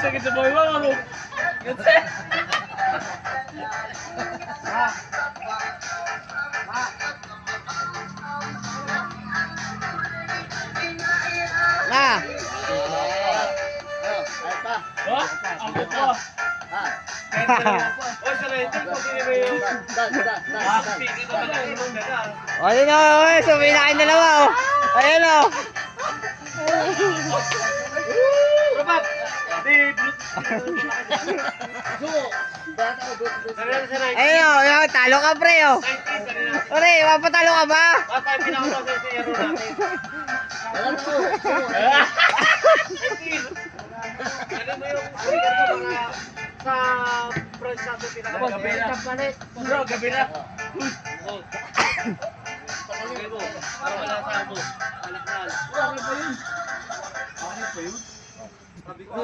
sakit sa buhay mo. Kasi. Na. Oh, ako po. Kahit dalawa po. Oh, sa rente po, sino ba yung... Dito na lang, yung gana. O, yun o, sumay na kayong dalawa o. Ayan o. Robab! Di, Ayan o, yun, talo ka pre o. Pre, mapatalo ka ba? Basta yung pinakasabi sa hero natin. Ano mo yung speaker ko para sa friends natin pinakasabi? Gabi na. Bro, gabi na. Para wala sa amo. Anak na. Ano ba yun? Sabi ko,